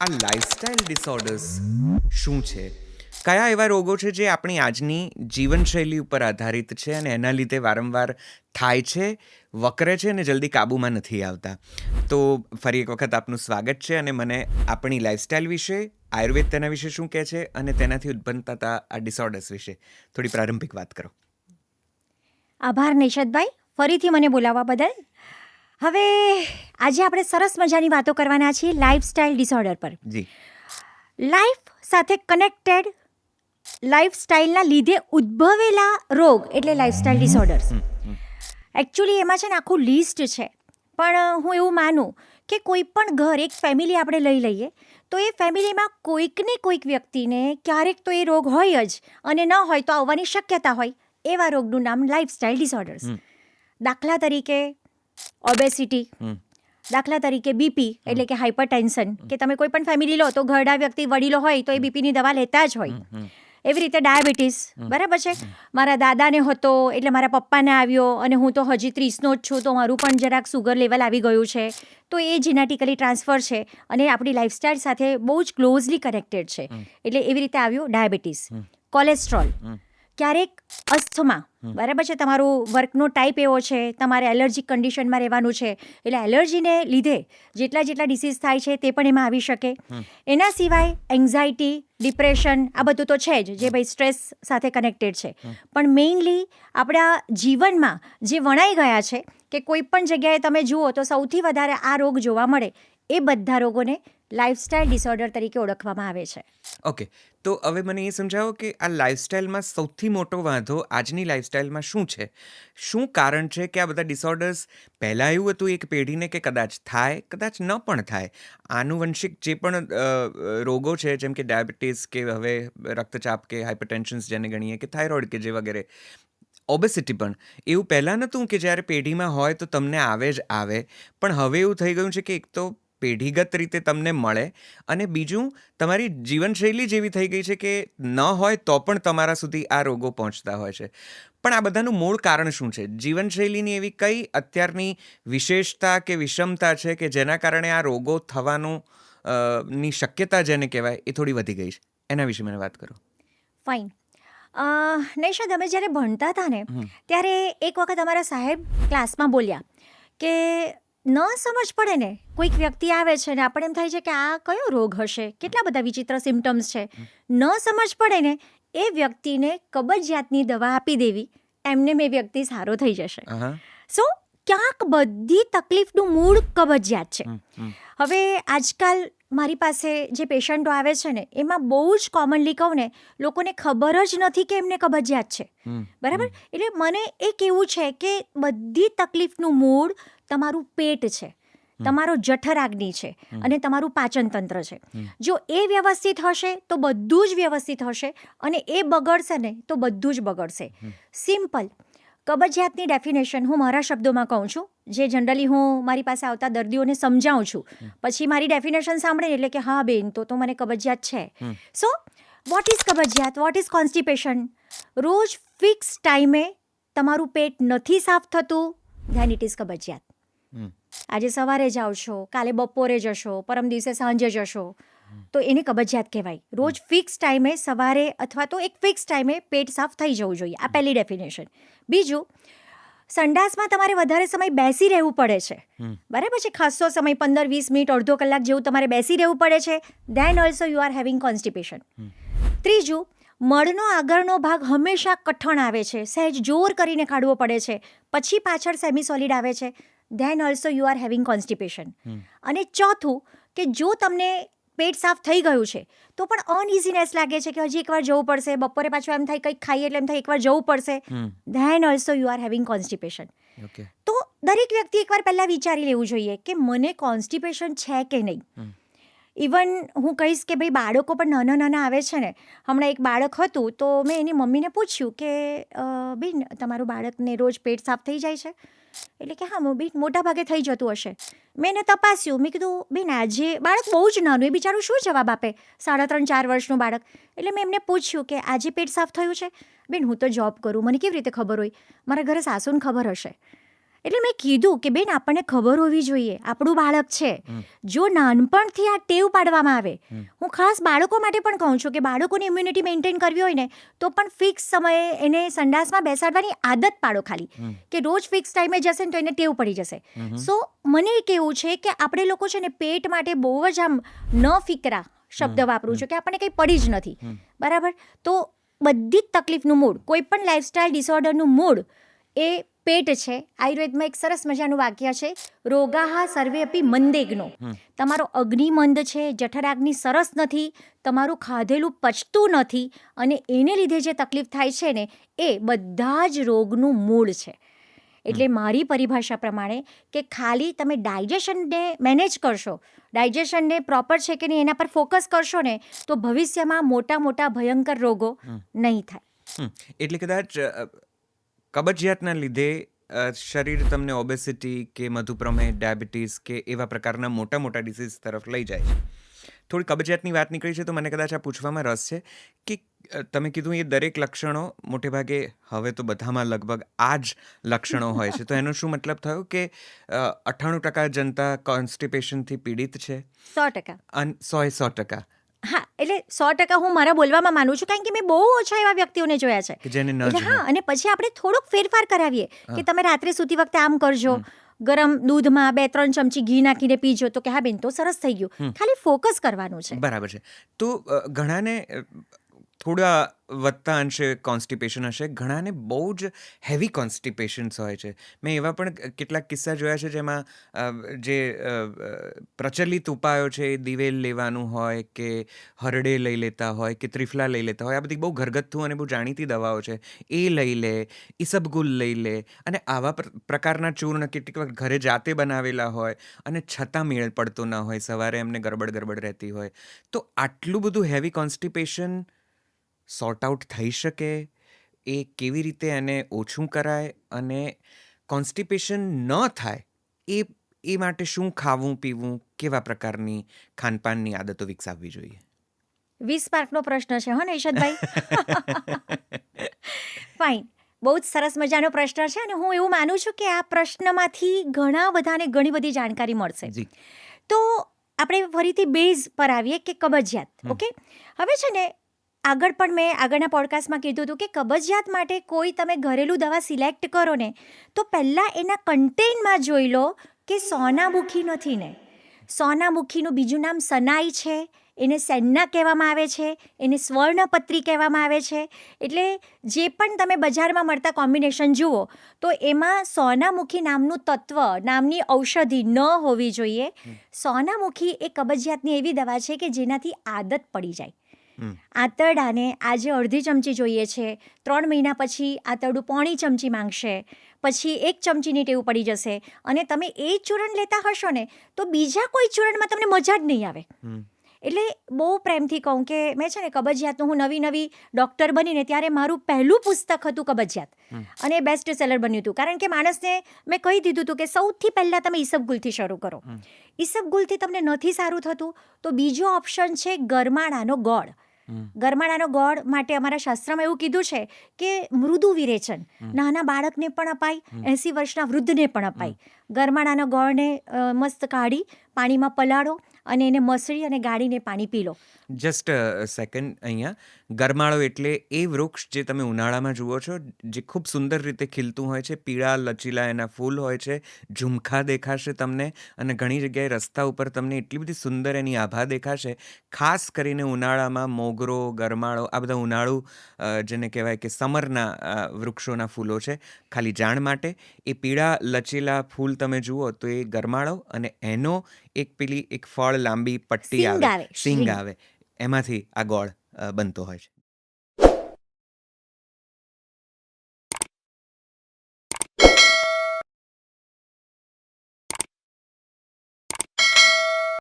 આ lifestyle disorders શું છે? કયા એવા રોગો છે જે આપણી આજની જીવનશૈલી ઉપર આધારિત છે અને એના લીધે વારંવાર થાય છે, વકરે છે અને જલ્દી કાબૂમાં નથી આવતા? તો ફરી એક વખત આપનું સ્વાગત છે અને મને આપણી લાઇફસ્ટાઇલ વિશે, આયુર્વેદ તેના વિશે શું કહે છે અને તેનાથી ઉત્પન્ન થતા આ ડિસઓર્ડર્સ વિશે થોડી પ્રારંભિક વાત કરો. આભાર નિષદભાઈ, ફરીથી મને બોલાવવા બદલ. હવે આજે આપણે સરસ મજાની વાતો કરવાના છીએ લાઇફસ્ટાઇલ ડિસઓર્ડર પર. જી. લાઈફ સાથે કનેક્ટેડ લાઇફસ્ટાઇલના લીધે ઉદ્ભવેલા રોગ એટલે લાઇફસ્ટાઇલ ડિસઓર્ડર્સ. એકચ્યુઅલી એમાં છે ને આખું લિસ્ટ છે, પણ હું એવું માનું કે કોઈ પણ ઘર, એક ફેમિલી આપણે લઈ લઈએ તો એ ફેમિલીમાં કોઈકને કોઈક વ્યક્તિને ક્યારેક તો એ રોગ હોય જ, અને ન હોય તો આવવાની શક્યતા હોય. એવા રોગનું નામ લાઇફસ્ટાઇલ ડિસઓર્ડર્સ. દાખલા તરીકે ઓબેસિટી, દાખલા તરીકે બીપી એટલે કે હાઇપરટેન્શન, કે તમે કોઈ પણ ફેમિલી લો તો ઘરડા વ્યક્તિ વડીલો હોય તો એ બીપીની દવા લેતા જ હોય. એવી રીતે ડાયાબિટીસ, બરાબર છે. મારા દાદાને હતો એટલે મારા પપ્પાને આવ્યો, અને હું તો હજી 30નો જ છું તો મારું પણ જરાક સુગર લેવલ આવી ગયું છે. તો એ જેનેટિકલી ટ્રાન્સફર છે અને આપણી લાઇફસ્ટાઇલ સાથે બહુ જ ક્લોઝલી કનેક્ટેડ છે. એટલે એવી રીતે આવ્યું ડાયાબિટીસ, કોલેસ્ટ્રોલ, ક્યારેક અસ્થમા, બરાબર છે. તમારું વર્કનો ટાઈપ એવો છે, તમારે એલર્જીક કન્ડિશનમાં રહેવાનું છે, એટલે એલર્જીને લીધે જેટલા ડિસીઝ થાય છે તે પણ એમાં આવી શકે. એના સિવાય એન્ઝાયટી, ડિપ્રેશન, આ બધું તો છે જ, જે ભાઈ સ્ટ્રેસ સાથે કનેક્ટેડ છે. પણ મેઇનલી આપણા જીવનમાં જે વણાઈ ગયા છે કે કોઈ પણ જગ્યાએ તમે જુઓ તો સૌથી વધારે આ રોગ જોવા મળે, એ બધા રોગોને લાઇફસ્ટાઇલ ડિસઓર્ડર તરીકે ઓળખવામાં આવે છે. ઓકે, તો હવે મને એ સમજાવો કે આ લાઇફસ્ટાઇલમાં સૌથી મોટો વાંધો આજની લાઇફસ્ટાઇલમાં શું છે? શું કારણ છે કે આ બધા ડિસઓર્ડર્સ પહેલાં એવું હતું એક પેઢીને કે કદાચ થાય, કદાચ ન પણ થાય? આનુવંશિક જે પણ રોગો છે, જેમ કે ડાયાબિટીસ કે હવે રક્તચાપ કે હાઇપરટેન્શન્સ જેને ગણીએ, કે થાઇરોઇડ કે જે વગેરે, ઓબેસિટી પણ એવું પહેલાં નહોતું કે જ્યારે પેઢીમાં હોય તો તમને આવે જ આવે, પણ હવે એવું થઈ ગયું છે કે એક તો પેઢીગત રીતે તમને મળે, અને બીજું તમારી જીવનશૈલી જેવી થઈ ગઈ છે કે ન હોય તો પણ તમારા સુધી આ રોગો પહોંચતા હોય છે. પણ આ બધાનું મૂળ કારણ શું છે? જીવનશૈલીની એવી કઈ અત્યારની વિશેષતા કે વિષમતા છે કે જેના કારણે આ રોગો થવાનું ની શક્યતા જેને કહેવાય એ થોડી વધી ગઈ છે? એના વિશે મને વાત કરો. ફાઇન. નૈશાદ, અમે જ્યારે ભણતા હતા ને ત્યારે એક વખત અમારા સાહેબ ક્લાસમાં બોલ્યા કે ન સમજ પડે ને, કોઈક વ્યક્તિ આવે છે ને આપણે એમ થાય છે કે આ કયો રોગ હશે, કેટલા બધા વિચિત્ર સિમ્ટમ્સ છે. ન સમજ પડે ને એ વ્યક્તિને કબજિયાતની દવા આપી દેવી, એમને એ વ્યક્તિ સારો થઈ જશે. સો ક્યાંક બધી તકલીફનું મૂળ કબજિયાત છે. હવે આજકાલ મારી પાસે જે પેશન્ટો આવે છે ને એમાં બહુ જ કોમનલી કહું ને, લોકોને ખબર જ નથી કે એમને કબજિયાત છે, બરાબર. એટલે મને એ કહેવું છે કે બધી તકલીફનું મૂળ તમારું પેટ છે, તમારો જઠરાગ્નિ છે અને તમારું પાચન તંત્ર છે. જો એ વ્યવસ્થિત હશે તો બધું જ વ્યવસ્થિત હશે, અને એ બગડશે ને તો બધું જ બગડશે. સિમ્પલ. કબજિયાતની ડેફિનેશન હું મારા શબ્દોમાં કહું છું, જે જનરલી હું મારી પાસે આવતા દર્દીઓને સમજાવું છું. પછી મારી ડેફિનેશન સાંભળે એટલે કે હા બેન, તો મને કબજિયાત છે. સો વોટ ઇઝ કબજિયાત, વોટ ઇઝ કોન્સ્ટિપેશન? રોજ ફિક્સ ટાઈમે તમારું પેટ નથી સાફ થતું, ધેન ઇટ ઇઝ કબજિયાત. આજે સવારે જાઓ છો, કાલે બપોરે જશો, પરમ દિવસે સાંજે જશો, તો એને કબજિયાત કહેવાય. રોજ ફિક્સ ટાઈમે સવારે અથવા તો એક ફિક્સ ટાઈમે પેટ સાફ થઈ જવું જોઈએ. આ પહેલી ડેફિનેશન. બીજું, સંડાસમાં તમારે વધારે સમય બેસી રહેવું પડે છે, બરાબર છે. ખાસો સમય 15-20 મિનિટ, અડધો કલાક જેવું તમારે બેસી રહેવું પડે છે, then also you are having constipation. ત્રીજું, મળનો આગળનો ભાગ હંમેશા કઠણ આવે છે, સહેજ જોર કરીને કાઢવો પડે છે, પછી પાછળ સેમી સોલિડ આવે છે, then also you are having constipation. અને ચોથું, કે જો તમને પેટ સાફ થઈ ગયું છે તો પણ અનઇઝીનેસ લાગે છે કે હજી એકવાર જવું પડશે, બપોરે પાછું એમ થાય કંઈક ખાઈએ એટલે એમ થાય એકવાર જવું પડશે, then also you are having constipation. તો દરેક વ્યક્તિ એકવાર પહેલાં વિચારી લેવું જોઈએ કે મને કોન્સ્ટિપેશન છે કે નહીં. ઇવન હું કહીશ કે ભાઈ બાળકો પણ નાના આવે છે ને. હમણાં એક બાળક હતું તો મેં એની મમ્મીને પૂછ્યું કે બેન, તમારું બાળકને રોજ પેટ સાફ થઈ જાય છે? એટલે કે હા બેન, મોટા ભાગે થઈ જતું હશે. મેં એને તપાસ્યું, મેં કીધું બેન આજે બાળક બહુ જ નાનું, એ બિચારું શું જવાબ આપે, 3.5-4 વર્ષનું બાળક. એટલે મેં એમને પૂછ્યું કે આજે પેટ સાફ થયું છે? બેન, હું તો જોબ કરું, મને કેવી રીતે ખબર હોય? મારા ઘરે સાસુને ખબર હશે. એટલે મેં કીધું કે બેન આપણને ખબર હોવી જોઈએ આપણું બાળક છે. જો નાનપણથી આ ટેવ પાડવામાં આવે, હું ખાસ બાળકો માટે પણ કહું છું કે બાળકોની ઇમ્યુનિટી મેન્ટેન કરવી હોય ને તો પણ ફિક્સ સમયે એને સંડાસમાં બેસાડવાની આદત પાડો ખાલી, કે રોજ ફિક્સ ટાઈમે જશે ને તો એને ટેવ પડી જશે. સો મને કેવું છે કે આપણે લોકો છે ને પેટ માટે બહુ જ આમ ન ફિકરા શબ્દ વાપરું છું કે આપણને કંઈ પડી જ નથી, બરાબર. તો બધી જ તકલીફનું મૂળ, કોઈ પણ લાઇફસ્ટાઇલ ડિસઓર્ડરનું મૂળ એ પેટ છે. આયુર્વેદમાં એક સરસ મજાનું વાક્ય છે, રોગાહ સર્વે અપી મંદેગ્નો. તમારો અગ્નિ મંદ છે, જઠરાગ્નિ સરસ નથી, તમારું ખાધેલું પચતું નથી, અને એને લીધે જે તકલીફ થાય છે ને એ બધા જ રોગનું મૂળ છે. એટલે મારી પરિભાષા પ્રમાણે કે ખાલી તમે ડાયજેશનને મેનેજ કરશો, ડાયજેશનને પ્રોપર છે કે નહીં એના પર ફોકસ કરશો ને તો ભવિષ્યમાં મોટા મોટા ભયંકર રોગો નહીં થાય. એટલે કદાચ કબજિયાતના લીધે શરીર તમને ઓબેસિટી કે મધુપ્રમેહ, ડાયાબિટીસ કે એવા પ્રકારના મોટા મોટા ડિસીઝ તરફ લઈ જાય છે. થોડી કબજિયાતની વાત નીકળી છે તો મને કદાચ આ પૂછવામાં રસ છે કે તમે કીધું એ દરેક લક્ષણો મોટે ભાગે હવે તો બધામાં લગભગ આ જ લક્ષણો હોય છે, તો એનો શું મતલબ થયો કે 98% જનતા કોન્સ્ટિપેશનથી પીડિત છે 100%. અને 100% હા, એટલે 100% હું મારા બોલવામાં માનું છું, કારણ કે મેં બહુ ઓછા એવા વ્યક્તિઓને જોયા છે. કે જેને ન એટલે જ હા, અને પછી આપણે થોડોક ફેરફાર કરાવીએ કે તમે રાત્રે સૂતી વખતે આમ કરજો, ગરમ દૂધમાં 2-3 ચમચી ઘી નાખીને પીજો, તો કે હા બેન તો સરસ થઈ ગયું. ખાલી ફોકસ કરવાનું છે. બરાબર છે. તો ઘણાને થોડા વધતા અંશે કોન્સ્ટિપેશન હશે, ઘણાને બહુ જ હેવી કોન્સ્ટિપેશન્સ હોય છે. મેં એવા પણ કેટલાક કિસ્સા જોયા છે જેમાં જે પ્રચલિત ઉપાયો છે, દિવેલ લેવાનું હોય કે હરડે લઈ લેતા હોય કે ત્રિફલા લઈ લેતા હોય, આ બધી બહુ ઘરગથ્થુ અને બહુ જાણીતી દવાઓ છે, એ લઈ લે, ઈસબગુલ લઈ લે, અને આવા પ્રકારના ચૂર્ણ કેટલીક વખત ઘરે જાતે બનાવેલા હોય અને છતાં મેળ પડતો ન હોય, સવારે એમને ગરબડ રહેતી હોય. તો આટલું બધું હેવી કોન્સ્ટિપેશન સોર્ટ આઉટ થઈ શકે? એ કેવી રીતે એને ઓછું કરાય? અને કોન્સ્ટિપેશન ન થાય એ માટે શું ખાવું પીવું, કેવા પ્રકારની ખાનપાનની આદતો વિકસાવવી જોઈએ? 20 માર્કનો પ્રશ્ન છે હો ને ઈશદભાઈ? ફાઇન, બહુ જ સરસ મજાનો પ્રશ્ન છે, અને હું એવું માનું છું કે આ પ્રશ્નમાંથી ઘણા બધાને ઘણી બધી જાણકારી મળશે. જી. તો આપણે ફરીથી બેઝ પર આવીએ કે કબજિયાત. ઓકે, હવે છે ને આગળ પણ મેં આગળના પોડકાસ્ટમાં કીધું હતું કે કબજિયાત માટે કોઈ તમે ઘરેલું દવા સિલેક્ટ કરો ને તો પહેલાં એના કન્ટેનમાં જોઈ લો કે સોનામુખી નથી ને. સોનામુખીનું બીજું નામ સનાઈ છે, એને સેન્ના કહેવામાં આવે છે, એને સ્વર્ણપત્રી કહેવામાં આવે છે. એટલે જે પણ તમે બજારમાં મળતા કોમ્બિનેશન જુઓ તો એમાં સોનામુખી નામનું તત્વ, નામની ઔષધિ ન હોવી જોઈએ. સોનામુખી એ કબજિયાતની એવી દવા છે કે જેનાથી આદત પડી જાય. આંતરડાને આજે અડધી ચમચી જોઈએ છે, 3 મહિના પછી આંતરડું 1/4 ચમચી માંગશે, પછી 1 ચમચીની ટેવ પડી જશે, અને તમે એ ચૂર્ણ લેતા હશો ને તો બીજા કોઈ ચૂર્ણમાં તમને મજા જ નહીં આવે. એટલે બહુ પ્રેમથી કહું કે મેં છે ને કબજિયાતનું, હું નવી ડૉક્ટર બનીને ત્યારે મારું પહેલું પુસ્તક હતું કબજિયાત, અને બેસ્ટ સેલર બન્યું હતું, કારણ કે માણસને મેં કહી દીધું હતું કે સૌથી પહેલાં તમે ઈસબગુલથી શરૂ કરો. ઈસબગુલથી તમને નથી સારું થતું તો બીજો ઓપ્શન છે ગરમાળાનો ગોળ. ગરમાળાનો ગોળ માટે અમારા શાસ્ત્રમાં એવું કીધું છે કે મૃદુ વિરેચન, નાના બાળકને પણ અપાય, 80 વર્ષના વૃદ્ધને પણ અપાય. ગરમાળાનો ગોળને મસ્ત કાઢી પાણીમાં પલાળો અને એને મસળી અને ગાળીને પાણી પી લો. જસ્ટ સેકન્ડ, અહીંયા ગરમાળો એટલે એ વૃક્ષ જે તમે ઉનાળામાં જુઓ છો, જે ખૂબ સુંદર રીતે ખીલતું હોય છે, પીળા લચીલા એના ફૂલ હોય છે, ઝુમખા દેખાશે તમને, અને ઘણી જગ્યાએ રસ્તા ઉપર તમને એટલી બધી સુંદર એની આભા દેખાશે. ખાસ કરીને ઉનાળામાં મોગરો, ગરમાળો, આ બધા ઉનાળુ જેને કહેવાય કે સમરના વૃક્ષોના ફૂલો છે. ખાલી જાણ માટે, એ પીળા લચીલા ફૂલ તમે જુઓ તો એ ગરમાળો, અને એનો એક ફળ લાંબી પટ્ટી આવે, સિંગ આવે, એમાંથી આ ગોળ બનતો હોય છે.